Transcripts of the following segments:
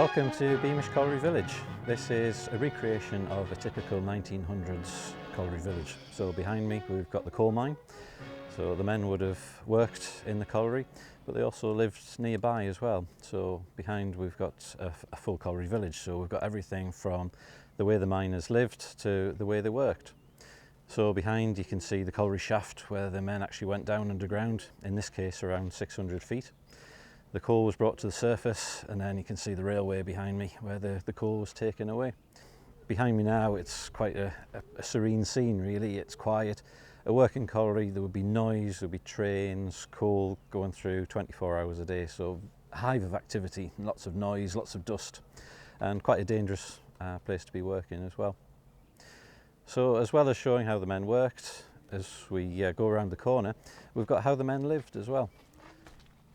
Welcome to Beamish Colliery Village. This is a recreation of a typical 1900s colliery village. So behind me we've got the coal mine. So the men would have worked in the colliery, but they also lived nearby as well. So behind we've got a full colliery village. So we've got everything from the way the miners lived to the way they worked. So behind you can see the colliery shaft where the men actually went down underground, in this case around 600 feet. The coal was brought to the surface, and then you can see the railway behind me where the coal was taken away. Behind me now it's quite a serene scene really. It's quiet. A working colliery, there would be noise, there would be trains, coal going through 24 hours a day, so a hive of activity, lots of noise, lots of dust, and quite a dangerous place to be working as well. So as well as showing how the men worked, as we go around the corner, we've got how the men lived as well.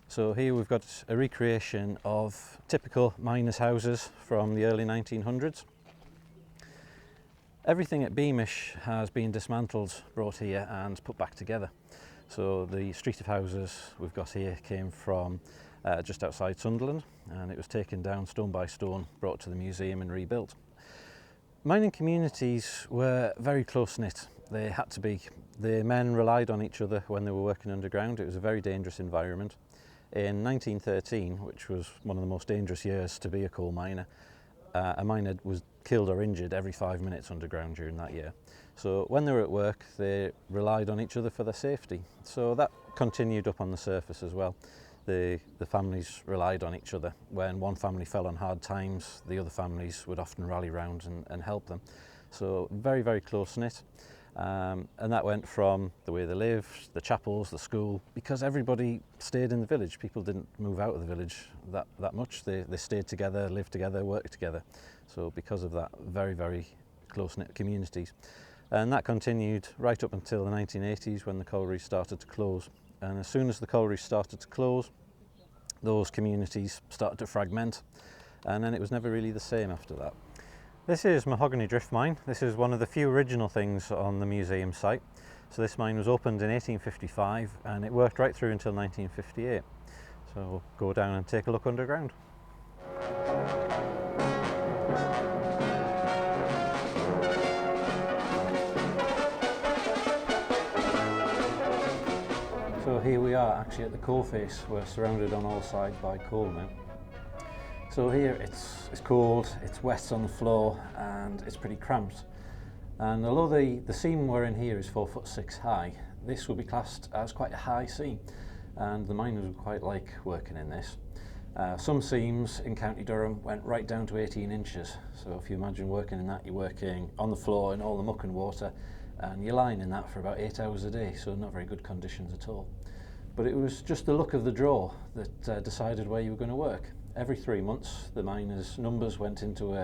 So here we've got a recreation of typical miners' houses from the early 1900s. Everything at Beamish has been dismantled, brought here and put back together. So the street of houses we've got here came from just outside Sunderland, and it was taken down stone by stone, brought to the museum and rebuilt. Mining communities were very close-knit. They had to be. The men relied on each other when they were working underground. It was a very dangerous environment. In 1913, which was one of the most dangerous years to be a coal miner, a miner was killed or injured every 5 minutes underground during that year. So when they were at work, they relied on each other for their safety. So that continued up on the surface as well. The families relied on each other. When one family fell on hard times, the other families would often rally round and help them. So very, very close-knit. And that went from the way they lived, the chapels, the school, because everybody stayed in the village. People didn't move out of the village that much. They stayed together, lived together, worked together. So because of that, very, very close-knit communities. And that continued right up until the 1980s when the collieries started to close. And as soon as the collieries started to close, those communities started to fragment, and then it was never really the same after that. This is Mahogany Drift Mine. This is one of the few original things on the museum site. So this mine was opened in 1855 and it worked right through until 1958. So we'll go down and take a look underground. So here we are actually at the coal face. We're surrounded on all sides by coal now. So here it's cold, it's wet on the floor, and it's pretty cramped. And although the seam we're in here is 4'6" high, this will be classed as quite a high seam, and the miners would quite like working in this. Some seams in County Durham went right down to 18 inches. So if you imagine working in that, you're working on the floor in all the muck and water, and you're lying in that for about 8 hours a day, so not very good conditions at all. But it was just the look of the draw that decided where you were going to work. Every 3 months, the miners' numbers went into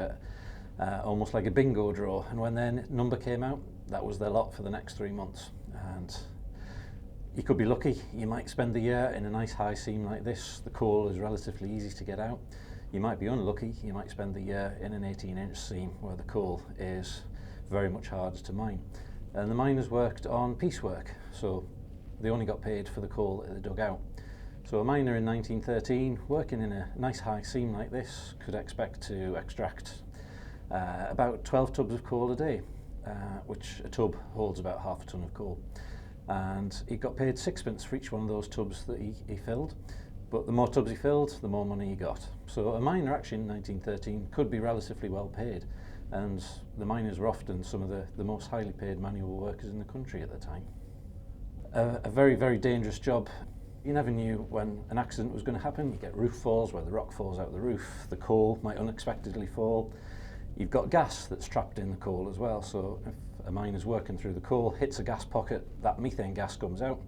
almost like a bingo draw, and when their number came out, that was their lot for the next 3 months. And you could be lucky, you might spend the year in a nice high seam like this. The coal is relatively easy to get out. You might be unlucky, you might spend the year in an 18-inch seam where the coal is very much harder to mine. And the miners worked on piecework, so they only got paid for the coal that they dug out. So a miner in 1913 working in a nice high seam like this could expect to extract about 12 tubs of coal a day, which a tub holds about half a tonne of coal. And he got paid 6pence for each one of those tubs that he filled, but the more tubs he filled, the more money he got. So a miner actually in 1913 could be relatively well paid, and the miners were often some of the most highly paid manual workers in the country at the time. A very, very dangerous job. You never knew when an accident was going to happen. You get roof falls where the rock falls out the roof, the coal might unexpectedly fall. You've got gas that's trapped in the coal as well, so if a miner's working through the coal, hits a gas pocket, that methane gas comes out.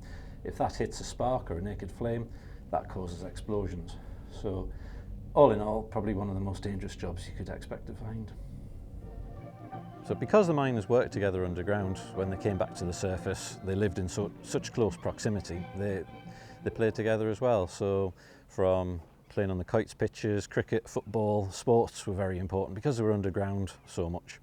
If that hits a spark or a naked flame, that causes explosions. So all in all, probably one of the most dangerous jobs you could expect to find. So because the miners worked together underground, when they came back to the surface, they lived in such close proximity. They played together as well. So from playing on the kites pitches, cricket, football, sports were very important because they were underground so much.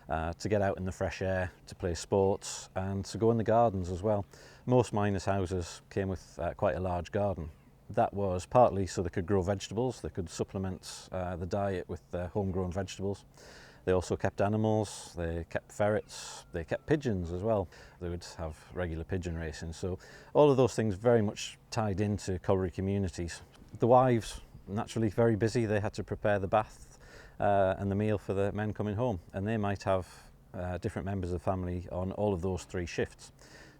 To get out in the fresh air, to play sports, and to go in the gardens as well. Most miners' houses came with quite a large garden. That was partly so they could grow vegetables, they could supplement the diet with homegrown vegetables. They also kept animals, they kept ferrets, they kept pigeons as well. They would have regular pigeon racing. So all of those things very much tied into colliery communities. The wives, naturally very busy, they had to prepare the bath and the meal for the men coming home. And they might have different members of the family on all of those 3 shifts.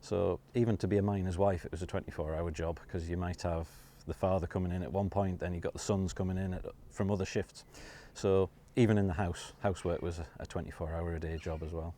So even to be a miner's wife, it was a 24-hour job, because you might have the father coming in at one point, then you've got the sons coming in from other shifts. So even in the housework was a 24-hour a day job as well.